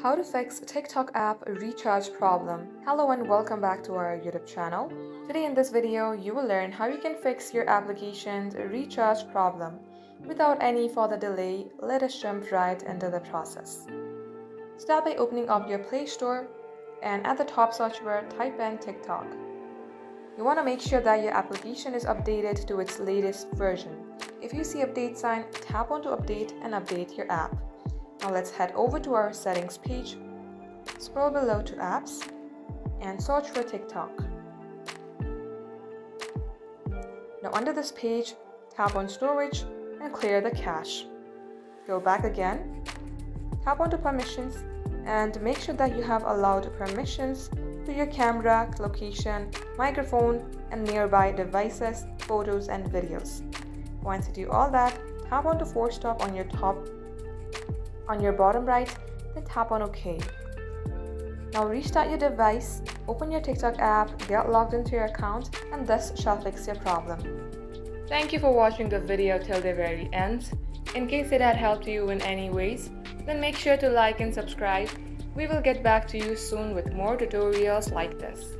How to fix TikTok app recharge problem. Hello and welcome back to our YouTube channel. Today in this video, you will learn how you can fix your application's recharge problem. Without any further delay, let us jump right into the process. Start by opening up your Play Store and at the top search bar, type in TikTok. You want to make sure that your application is updated to its latest version. If you see update sign, tap onto update and update your app. Now let's head over to our settings page, scroll below to apps, and search for TikTok. Now under this page, tap on storage and clear the cache. Go back again, tap onto permissions, and make sure that you have allowed permissions to your camera, location, microphone, and nearby devices, photos, and videos. Once you do all that, tap onto force stop on your bottom right, then tap on OK. Now restart your device, open your TikTok app, get logged into your account, and this shall fix your problem. Thank you for watching the video till the very end. In case it had helped you in any ways, then make sure to like and subscribe. We will get back to you soon with more tutorials like this.